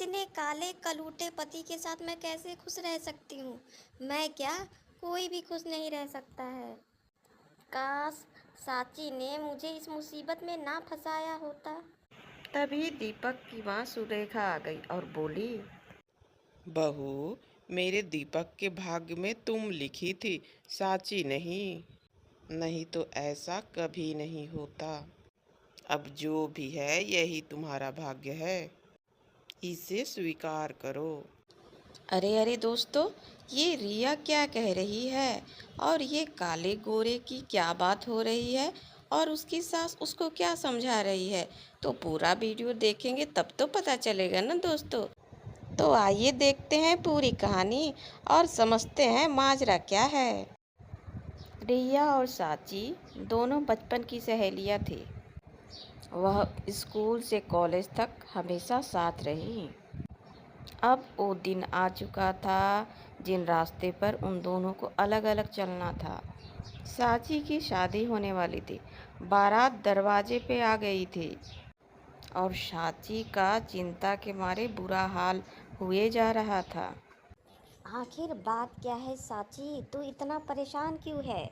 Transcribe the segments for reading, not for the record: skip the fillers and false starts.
इतने काले कलूटे पति के साथ मैं कैसे खुश रह सकती हूँ। मैं क्या, कोई भी खुश नहीं रह सकता है। काश साची ने मुझे इस मुसीबत में ना फंसाया होता। तभी दीपक की माँ सुरेखा आ गई और बोली। बहू, मेरे दीपक के भाग्य में तुम लिखी थी, साची नहीं। नहीं तो ऐसा कभी नहीं होता। अब जो भी है यही तुम्हारा भाग्य है, इसे स्वीकार करो। अरे अरे दोस्तों, ये रिया क्या कह रही है और ये काले गोरे की क्या बात हो रही है और उसकी सास उसको क्या समझा रही है। तो पूरा वीडियो देखेंगे तब तो पता चलेगा ना दोस्तों। तो आइए देखते हैं पूरी कहानी और समझते हैं माजरा क्या है। रिया और साची दोनों बचपन की सहेलियां थी। वह स्कूल से कॉलेज तक हमेशा साथ रही। अब वो दिन आ चुका था जिन रास्ते पर उन दोनों को अलग अलग चलना था। साची की शादी होने वाली थी। बारात दरवाजे पे आ गई थी और साची का चिंता के मारे बुरा हाल हुए जा रहा था। आखिर बात क्या है साची, तू इतना परेशान क्यों है?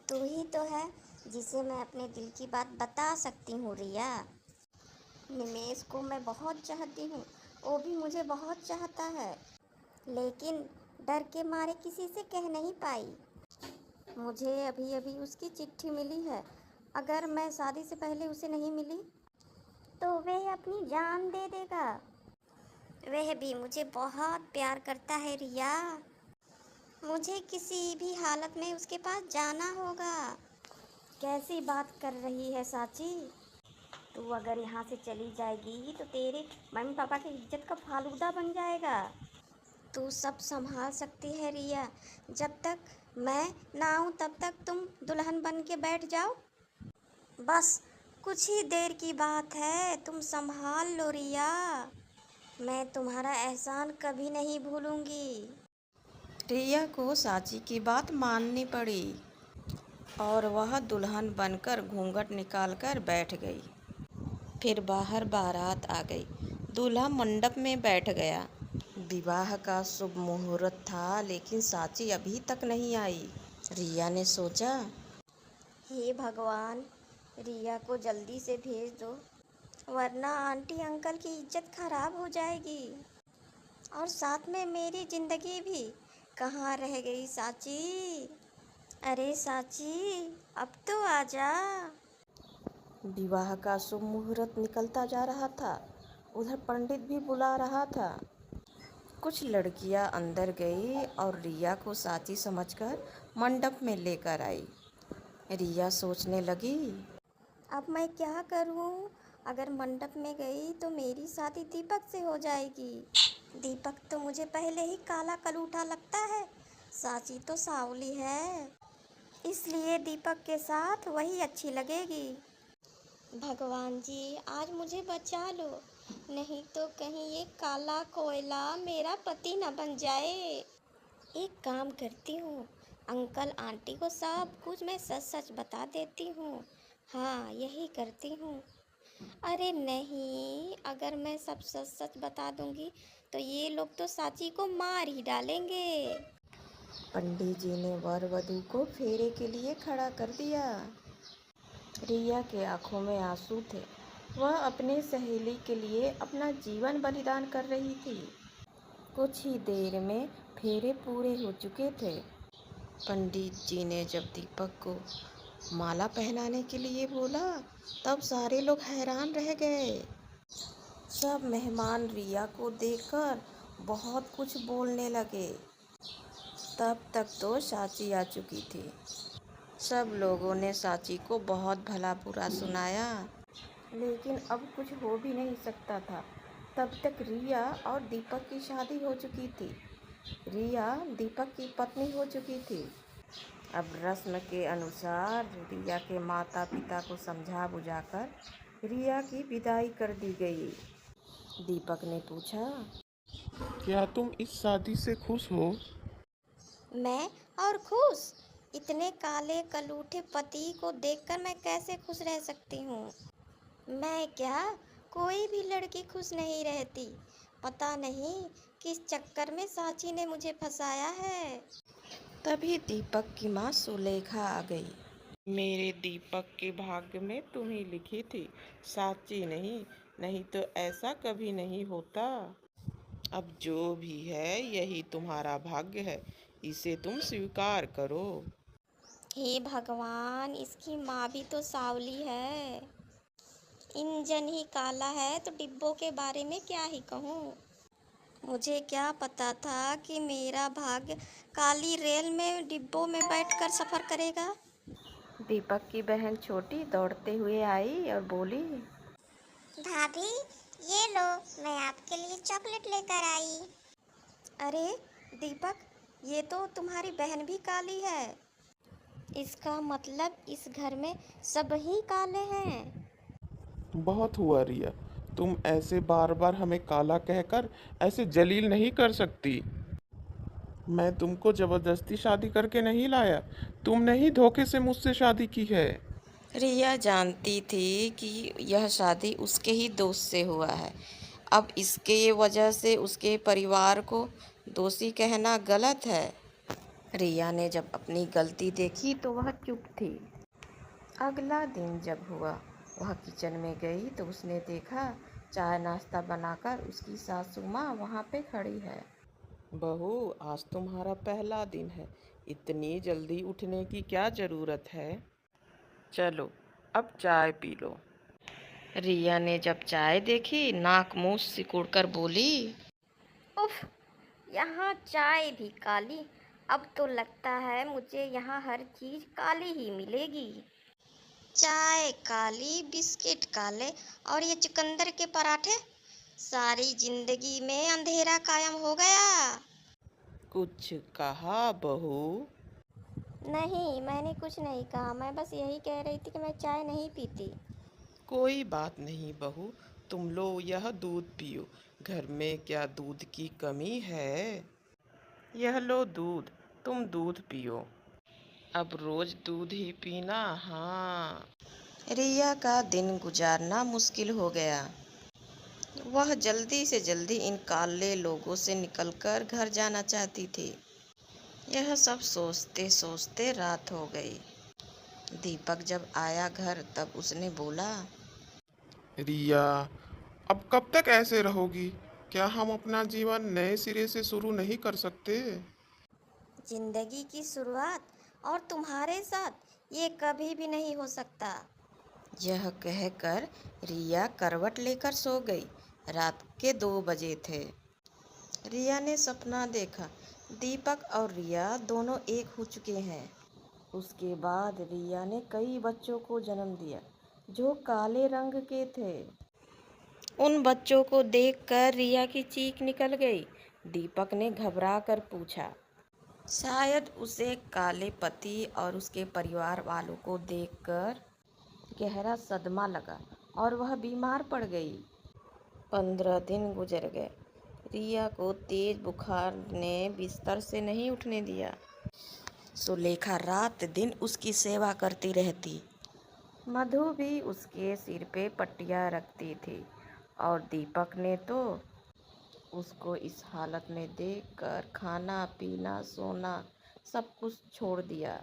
तू ही तो है जिसे मैं अपने दिल की बात बता सकती हूँ रिया। निमेश को मैं बहुत चाहती हूँ, वो भी मुझे बहुत चाहता है, लेकिन डर के मारे किसी से कह नहीं पाई। मुझे अभी अभी उसकी चिट्ठी मिली है। अगर मैं शादी से पहले उसे नहीं मिली तो वह अपनी जान दे देगा। वह भी मुझे बहुत प्यार करता है रिया। मुझे किसी भी हालत में उसके पास जाना होगा। कैसी बात कर रही है साची? तू अगर यहाँ से चली जाएगी तो तेरे मम्मी पापा की इज्जत का फालूदा बन जाएगा। तू सब संभाल सकती है रिया। जब तक मैं ना आऊँ तब तक तुम दुल्हन बन के बैठ जाओ। बस कुछ ही देर की बात है, तुम संभाल लो रिया। मैं तुम्हारा एहसान कभी नहीं भूलूंगी। रिया को साची की बात माननी पड़ी और वह दुल्हन बनकर घूंघट निकालकर बैठ गई। फिर बाहर बारात आ गई। दूल्हा मंडप में बैठ गया। विवाह का शुभ मुहूर्त था लेकिन साची अभी तक नहीं आई। रिया ने सोचा। हे भगवान, रिया को जल्दी से भेज दो, वरना आंटी अंकल की इज्जत खराब हो जाएगी और साथ में मेरी जिंदगी भी। कहाँ रह गई साची? अरे साची, अब तो आजा। विवाह का शुभ मुहूर्त निकलता जा रहा था। उधर पंडित भी बुला रहा था। कुछ लड़कियां अंदर गई और रिया को साची समझकर मंडप में लेकर आई। रिया सोचने लगी। अब मैं क्या करूं? अगर मंडप में गई तो मेरी शादी दीपक से हो जाएगी। दीपक तो मुझे पहले ही काला कलूठा लगता है, साची तो सावली है, इसलिए दीपक के साथ वही अच्छी लगेगी। भगवान जी, आज मुझे बचा लो, नहीं तो कहीं ये काला कोयला मेरा पति न बन जाए। एक काम करती हूँ, अंकल आंटी को सब कुछ मैं सच सच बता देती हूँ। हाँ, यही करती हूँ। अरे नहीं, अगर मैं सब सच सच बता दूंगी तो ये लोग तो साची को मार ही डालेंगे। पंडित जी ने वर वधू को फेरे के लिए खड़ा कर दिया। रिया के आंखों में आंसू थे। वह अपने सहेली के लिए अपना जीवन बलिदान कर रही थी। कुछ ही देर में फेरे पूरे हो चुके थे। पंडित जी ने जब दीपक को माला पहनाने के लिए बोला तब सारे लोग हैरान रह गए। सब मेहमान रिया को देखकर बहुत कुछ बोलने लगे। तब तक तो साची आ चुकी थी। सब लोगों ने साची को बहुत भला बुरा सुनाया, लेकिन अब कुछ हो भी नहीं सकता था। तब तक रिया और दीपक की शादी हो चुकी थी। रिया दीपक की पत्नी हो चुकी थी। अब रस्म के अनुसार रिया के माता पिता को समझा बुझाकर रिया की विदाई कर दी गई। दीपक ने पूछा। क्या तुम इस शादी से खुश हो? मैं और खुश? इतने काले कलूठे पति को देखकर मैं कैसे खुश रह सकती हूँ? मैं क्या, कोई भी लड़की खुश नहीं रहती। पता नहीं किस चक्कर में सांची ने मुझे फंसाया है। तभी दीपक की माँ सुलेखा आ गई। मेरे दीपक के भाग्य में तुम ही लिखी थी, साची नहीं। नहीं तो ऐसा कभी नहीं होता। अब जो भी है यही तुम्हारा भाग्य है, इसे तुम स्वीकार करो। हे भगवान, इसकी माँ भी तो सावली है। इंजन ही काला है तो डिब्बों के बारे में क्या ही कहूँ। मुझे क्या पता था कि मेरा भाग्य काली रेल में डिब्बों में बैठकर सफ़र करेगा। दीपक की बहन छोटी दौड़ते हुए आई और बोली, भाभी, ये लो, मैं आपके लिए चॉकलेट लेकर आई। अरे दीपक, ये तो तुम्हारी बहन भी काली है। इसका मतलब इस घर में सब ही काले हैं। बहुत हुआ रिया, तुम ऐसे बार बार हमें काला कहकर ऐसे जलील नहीं कर सकती। मैं तुमको जबरदस्ती शादी करके नहीं लाया, तुमने ही धोखे से मुझसे शादी की है। रिया जानती थी कि यह शादी उसके ही दोस्त से हुआ है। अब इसके वजह से उसके परिवार को दोषी कहना गलत है। रिया ने जब अपनी गलती देखी तो वह चुप थी। अगला दिन जब हुआ, वह किचन में गई तो उसने देखा चाय नाश्ता बनाकर उसकी सासू माँ वहाँ पे खड़ी है। बहू, आज तुम्हारा पहला दिन है, इतनी जल्दी उठने की क्या ज़रूरत है? चलो अब चाय पी लो। रिया ने जब चाय देखी, नाक मुंह सिकुड़कर बोली, उफ, यहाँ चाय भी काली। अब तो लगता है मुझे यहाँ हर चीज़ काली ही मिलेगी। चाय काली, बिस्किट काले और ये चुकंदर के पराठे। सारी जिंदगी में अंधेरा कायम हो गया। कुछ कहा बहू? नहीं, मैंने कुछ नहीं कहा। मैं बस यही कह रही थी कि मैं चाय नहीं पीती। कोई बात नहीं बहू, तुम लो यह दूध पियो। घर में क्या दूध की कमी है? यह लो दूध, तुम दूध पियो। अब रोज दूध ही पीना। हाँ। रिया का दिन गुजारना मुश्किल हो गया। वह जल्दी से जल्दी इन काले लोगों से निकलकर घर जाना चाहती थी। यह सब सोचते सोचते रात हो गई। दीपक जब आया घर तब उसने बोला, रिया, अब कब तक ऐसे रहोगी? क्या हम अपना जीवन नए सिरे से शुरू नहीं कर सकते? जिंदगी की शुरुआत और तुम्हारे साथ ये कभी भी नहीं हो सकता। यह कहकर रिया करवट लेकर सो गई। रात के 2 बजे थे। रिया ने सपना देखा, दीपक और रिया दोनों एक हो चुके हैं। उसके बाद रिया ने कई बच्चों को जन्म दिया जो काले रंग के थे। उन बच्चों को देखकर रिया की चीख निकल गई। दीपक ने घबरा कर पूछा। शायद उसे काले पति और उसके परिवार वालों को देखकर गहरा सदमा लगा और वह बीमार पड़ गई। 15 दिन गुजर गए। रिया को तेज बुखार ने बिस्तर से नहीं उठने दिया। सुलेखा रात दिन उसकी सेवा करती रहती। मधु भी उसके सिर पे पट्टियाँ रखती थी और दीपक ने तो उसको इस हालत में देखकर खाना पीना सोना सब कुछ छोड़ दिया।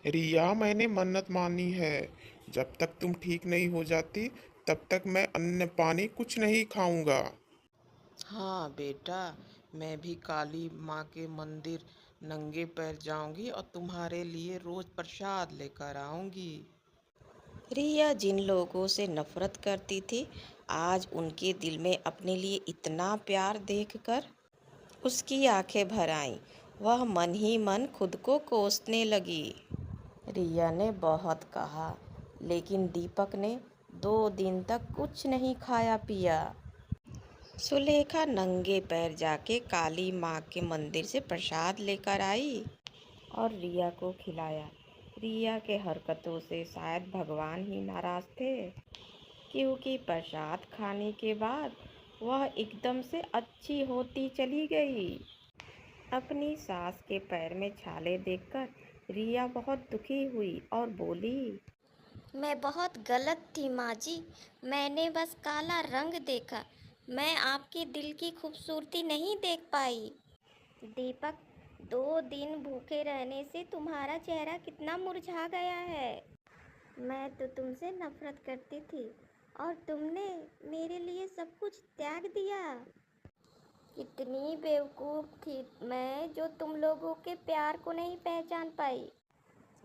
रिया, मैंने मन्नत मानी है, जब तक तुम ठीक नहीं हो जाती तब तक मैं अन्न पानी कुछ नहीं खाऊंगा। हाँ बेटा, मैं भी काली माँ के मंदिर नंगे पैर जाऊंगी और तुम्हारे लिए रोज प्रसाद लेकर आऊंगी। रिया जिन लोगों से नफरत करती थी, आज उनके दिल में अपने लिए इतना प्यार देखकर उसकी आंखें भर आईं। वह मन ही मन खुद को कोसने लगी। रिया ने बहुत कहा, लेकिन दीपक ने 2 दिन तक कुछ नहीं खाया पिया। सुलेखा नंगे पैर जाके काली माँ के मंदिर से प्रसाद लेकर आई और रिया को खिलाया। रिया के हरकतों से शायद भगवान ही नाराज थे, क्योंकि प्रसाद खाने के बाद वह एकदम से अच्छी होती चली गई। अपनी सास के पैर में छाले देखकर रिया बहुत दुखी हुई और बोली, मैं बहुत गलत थी माँ जी। मैंने बस काला रंग देखा। मैं आपके दिल की खूबसूरती नहीं देख पाई। दीपक, 2 दिन भूखे रहने से तुम्हारा चेहरा कितना मुरझा गया है। मैं तो तुमसे नफरत करती थी और तुमने मेरे लिए सब कुछ त्याग दिया। कितनी बेवकूफ़ थी मैं जो तुम लोगों के प्यार को नहीं पहचान पाई।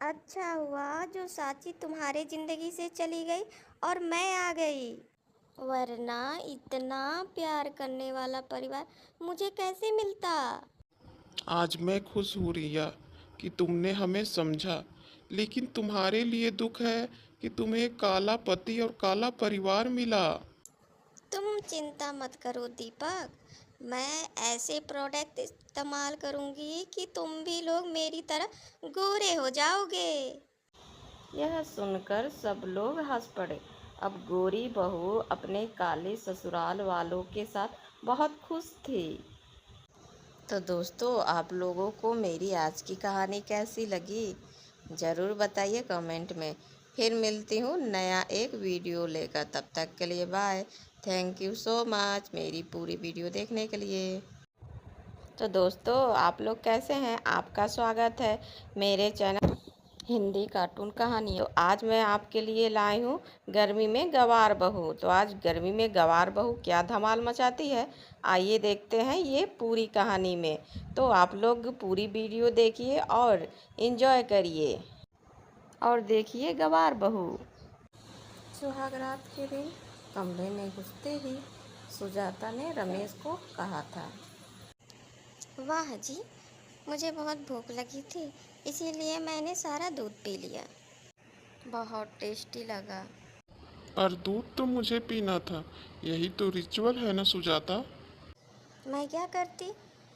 अच्छा हुआ जो साची तुम्हारे ज़िंदगी से चली गई और मैं आ गई, वरना इतना प्यार करने वाला परिवार मुझे कैसे मिलता। आज मैं खुश हूँ रिया कि तुमने हमें समझा, लेकिन तुम्हारे लिए दुख है कि तुम्हें काला पति और काला परिवार मिला। तुम चिंता मत करो दीपक, मैं ऐसे प्रोडक्ट इस्तेमाल करूँगी कि तुम भी लोग मेरी तरह गोरे हो जाओगे। यह सुनकर सब लोग हंस पड़े। अब गोरी बहू अपने काले ससुराल वालों के साथ बहुत खुश थी। तो दोस्तों, आप लोगों को मेरी आज की कहानी कैसी लगी ज़रूर बताइए कमेंट में। फिर मिलती हूँ नया एक वीडियो लेकर। तब तक के लिए bye. Thank you so much मेरी पूरी वीडियो देखने के लिए। तो दोस्तों, आप लोग कैसे हैं? आपका स्वागत है मेरे चैनल हिंदी कार्टून कहानी। तो आज मैं आपके लिए लाई हूँ गर्मी में गवार बहू। तो आज गर्मी में गवार बहू क्या धमाल मचाती है, आइए देखते हैं ये पूरी कहानी में। तो आप लोग पूरी वीडियो देखिए और एंजॉय करिए और देखिए गवार बहू। सुहाग रात के दिन कमरे में घुसते ही सुजाता ने रमेश को कहा था, वाह जी, मुझे बहुत भूख लगी थी, इसीलिए मैंने सारा दूध पी लिया। बहुत टेस्टी लगा। और दूध तो मुझे पीना था, यही तो रिचुअल है ना सुजाता। मैं क्या करती,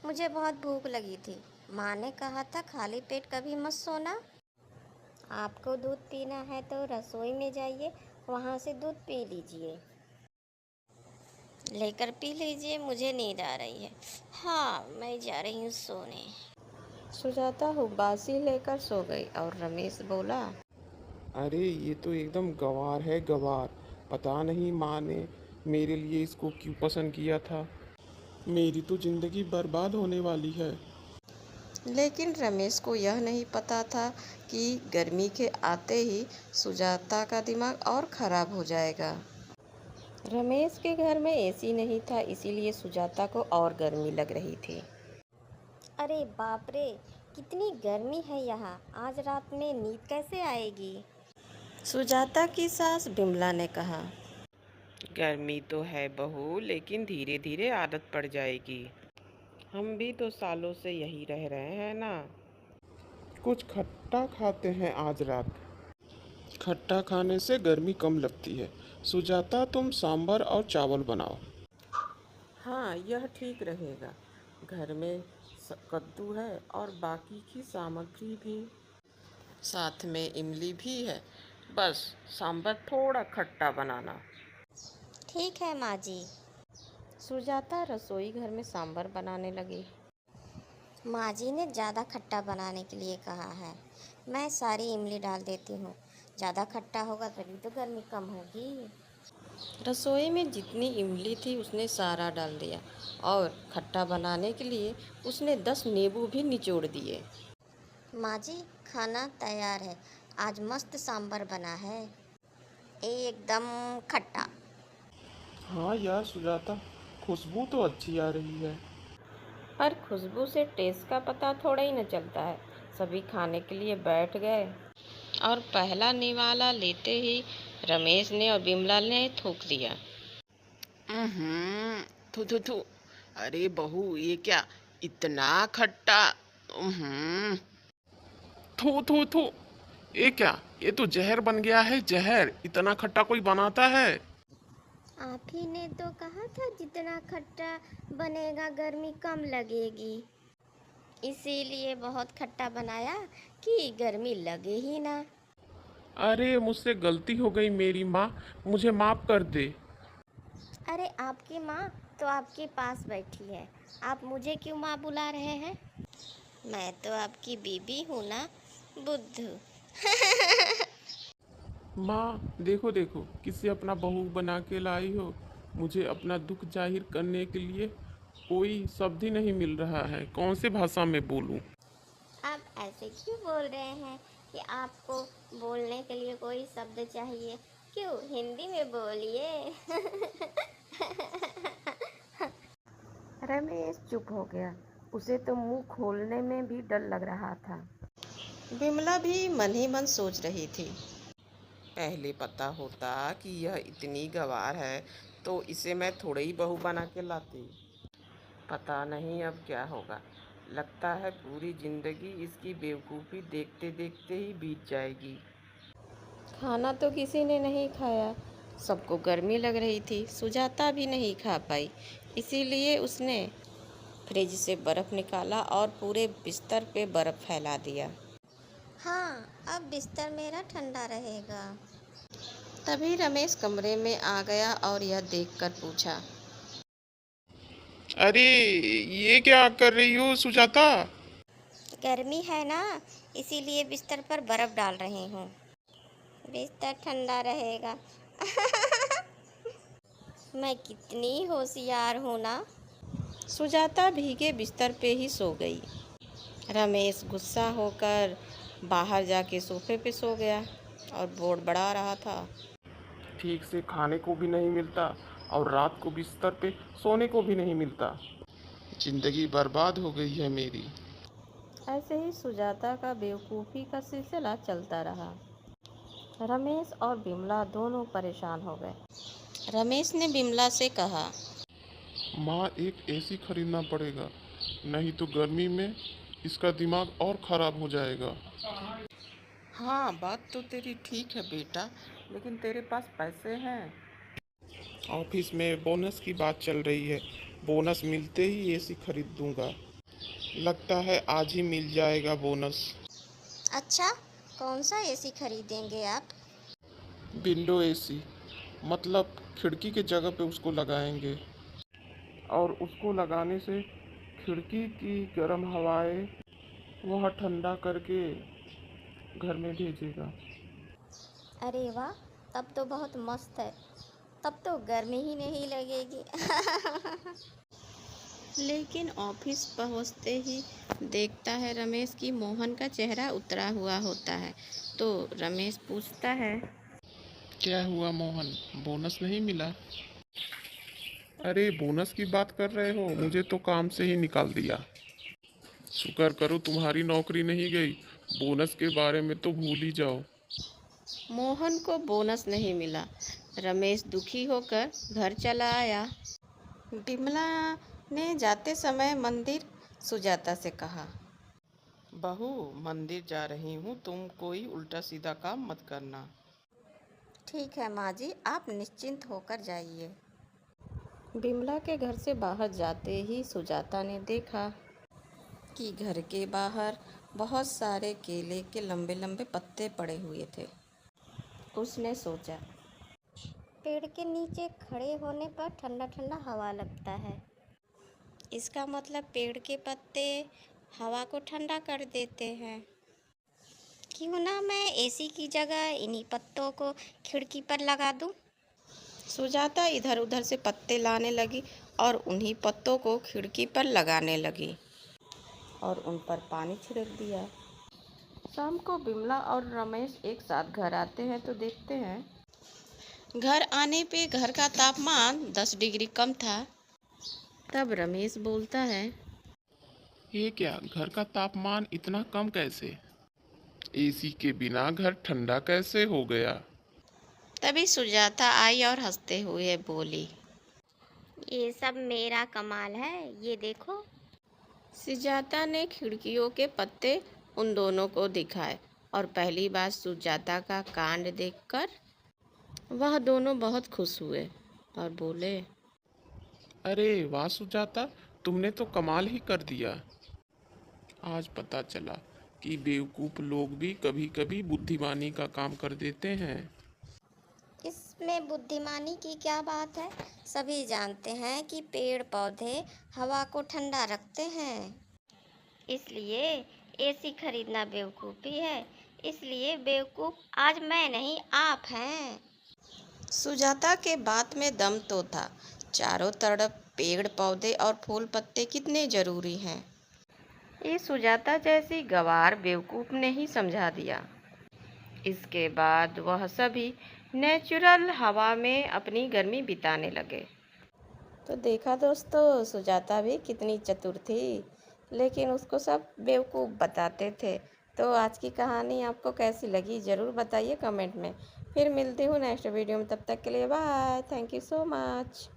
मुझे बहुत भूख लगी थी। माँ ने कहा था खाली पेट कभी मत सोना। आपको दूध पीना है तो रसोई में जाइए, वहाँ से दूध पी लीजिए, लेकर पी लीजिए। मुझे नींद आ रही है। हाँ, मैं जा रही हूँ सोने। सुजाता हुब्बासी लेकर सो गई और रमेश बोला, अरे ये तो एकदम गवार है, गवार। पता नहीं माँ ने मेरे लिए इसको क्यों पसंद किया था। मेरी तो ज़िंदगी बर्बाद होने वाली है। लेकिन रमेश को यह नहीं पता था कि गर्मी के आते ही सुजाता का दिमाग और खराब हो जाएगा। रमेश के घर में एसी नहीं था, इसीलिए सुजाता को और गर्मी लग रही थी। अरे बाप रे, कितनी गर्मी है यहाँ। आज रात में नींद कैसे आएगी। सुजाता की सास बिमला ने कहा, गर्मी तो है बहू, लेकिन धीरे धीरे आदत पड़ जाएगी। हम भी तो सालों से यही रह रहे हैं ना। कुछ खट्टा खाते हैं आज रात। खट्टा खाने से गर्मी कम लगती है। सुजाता तुम सांभर और चावल बनाओ। हाँ यह ठीक रहेगा। घर में कद्दू है और बाकी की सामग्री भी, साथ में इमली भी है। बस सांभर थोड़ा खट्टा बनाना। ठीक है माँ जी। सुजाता रसोई घर में सांभर बनाने लगी। माँ जी ने ज़्यादा खट्टा बनाने के लिए कहा है। मैं सारी इमली डाल देती हूँ, ज़्यादा खट्टा होगा तभी तो गर्मी कम होगी। रसोई में जितनी इमली थी उसने सारा डाल दिया और खट्टा बनाने के लिए उसने 10 नींबू भी निचोड़ दिए। माँ जी, खाना तैयार है। आज मस्त सांभर बना है, एकदम खट्टा। हाँ यार सुजाता, खुशबू तो अच्छी आ रही है। पर खुशबू से टेस्ट का पता थोड़ा ही न चलता है। सभी खाने के लिए बैठ गए और पहला निवाला लेते ही रमेश ने और बिमला ने थूक दिया। थू थू थू। अरे बहू, ये क्या इतना खट्टा। थू थू थू। ये क्या, ये तो जहर बन गया है, जहर। इतना खट्टा कोई बनाता है? आप ही ने तो कहा था जितना खट्टा बनेगा गर्मी कम लगेगी, इसीलिए बहुत खट्टा बनाया कि गर्मी लगे ही ना। अरे मुझसे गलती हो गई मेरी माँ, मुझे माफ कर दे। अरे आपकी माँ तो आपके पास बैठी है, आप मुझे क्यों माँ बुला रहे हैं। मैं तो आपकी बीबी हूँ ना, बुद्धू। माँ देखो देखो, किसे अपना बहू बना के लाई हो। मुझे अपना दुख जाहिर करने के लिए कोई शब्द ही नहीं मिल रहा है, कौन से भाषा में बोलूँ। आप ऐसे क्यों बोल रहे हैं कि आपको बोलने के लिए कोई शब्द चाहिए? क्यों, हिंदी में बोलिए। रमेश चुप हो गया। उसे तो मुंह खोलने में भी डर लग रहा था। बिमला भी मन ही मन सोच रही थी, पहले पता होता कि यह इतनी गंवार है तो इसे मैं थोड़े ही बहू बना के लाती। पता नहीं अब क्या होगा। लगता है पूरी जिंदगी इसकी बेवकूफ़ी देखते देखते ही बीत जाएगी। खाना तो किसी ने नहीं खाया। सबको गर्मी लग रही थी। सुजाता भी नहीं खा पाई, इसीलिए उसने फ्रिज से बर्फ़ निकाला और पूरे बिस्तर पे बर्फ़ फैला दिया। हाँ, अब बिस्तर मेरा ठंडा रहेगा। तभी रमेश कमरे में आ गया और यह देखकर पूछा, अरे ये क्या कर रही हो सुजाता? गर्मी है ना, इसीलिए बिस्तर पर बर्फ डाल रही हूँ। बिस्तर ठंडा रहेगा। मैं कितनी होशियार हूँ ना। सुजाता भीगे बिस्तर पे ही सो गई। रमेश गुस्सा होकर बाहर जाके सोफे पे सो गया और बड़ा रहा था। ठीक से खाने को भी नहीं मिलता और रात को बिस्तर पे सोने को भी नहीं मिलता। जिंदगी बर्बाद हो गई है मेरी। ऐसे ही सुजाता का बेवकूफ़ी का सिलसिला चलता रहा। रमेश और बिमला दोनों परेशान हो गए। रमेश ने बिमला से कहा, माँ एक एसी खरीदना पड़ेगा, नहीं तो गर्मी में इसका दिमाग और खराब हो जाएगा। हाँ, बात तो तेरी ठीक है बेटा, लेकिन तेरे पास पैसे हैं? ऑफिस में बोनस की बात चल रही है, बोनस मिलते ही एसी खरीद दूंगा। लगता है आज ही मिल जाएगा बोनस। अच्छा, कौन सा एसी खरीदेंगे आप? विंडो एसी, मतलब खिड़की के जगह पे उसको लगाएंगे और उसको लगाने से खिड़की की गर्म हवाएं वह ठंडा करके घर में भेजेगा। अरे वाह, तब तो बहुत मस्त है। तब तो गर्मी ही नहीं लगेगी। लेकिन ऑफिस पहुंचते ही देखता है रमेश की मोहन का चेहरा उतरा हुआ होता है। तो रमेश पूछता है, क्या हुआ मोहन, बोनस नहीं मिला? अरे बोनस की बात कर रहे हो, मुझे तो काम से ही निकाल दिया। शुक्र करो तुम्हारी नौकरी नहीं गई, बोनस के बारे में तो भूल ही जाओ। मोहन को बोनस नहीं मिला। रमेश दुखी होकर घर चला आया। बिमला ने जाते समय मंदिर सुजाता से कहा, बहू, मंदिर जा रही हूँ, तुम कोई उल्टा सीधा काम मत करना। ठीक है माँ जी, आप निश्चिंत होकर जाइए। बिमला के घर से बाहर जाते ही सुजाता ने देखा कि घर के बाहर बहुत सारे केले के लंबे लंबे पत्ते पड़े हुए थे। उसने सोचा, पेड़ के नीचे खड़े होने पर ठंडा ठंडा हवा लगता है। इसका मतलब पेड़ के पत्ते हवा को ठंडा कर देते हैं। क्यों ना मैं एसी की जगह इन्हीं पत्तों को खिड़की पर लगा दूं? सुजाता इधर उधर से पत्ते लाने लगी और उन्हीं पत्तों को खिड़की पर लगाने लगी और उन पर पानी छिड़क दिया। शाम को बिमला और रमेश एक साथ घर आते हैं तो देखते हैं घर आने पे घर का तापमान 10 डिग्री कम था। तब रमेश बोलता है, ये क्या, घर का तापमान इतना कम कैसे? एसी के बिना घर ठंडा कैसे हो गया? तभी सुजाता आई और हंसते हुए बोली, ये सब मेरा कमाल है, ये देखो। सुजाता ने खिड़कियों के पत्ते उन दोनों को दिखाए और पहली बार सुजाता का कांड देखकर वह दोनों बहुत खुश हुए और बोले, अरे वाह सुजाता, तुमने तो कमाल ही कर दिया। आज पता चला कि बेवकूफ़ लोग भी कभी कभी बुद्धिमानी का काम कर देते हैं। इसमें बुद्धिमानी की क्या बात है? सभी जानते हैं कि पेड़ पौधे हवा को ठंडा रखते हैं। इसलिए एसी खरीदना बेवकूफ़ी है। इसलिए बेवकूफ़ आज मैं नहीं आप हैं। सुजाता के बात में दम तो था। चारों तरफ पेड़ पौधे और फूल पत्ते कितने जरूरी हैं। ये सुजाता जैसी गवार बेवकूफ़ ने ही समझा दिया। इसके बाद वह सभी नेचुरल हवा में अपनी गर्मी बिताने लगे। तो देखा दोस्तों, सुजाता भी कितनी चतुर थी, लेकिन उसको सब बेवकूफ़ बताते थे। तो आज की कहानी आपको कैसी लगी ज़रूर बताइए कमेंट में। फिर मिलती हूँ नेक्स्ट वीडियो में, तब तक के लिए bye. Thank you so much.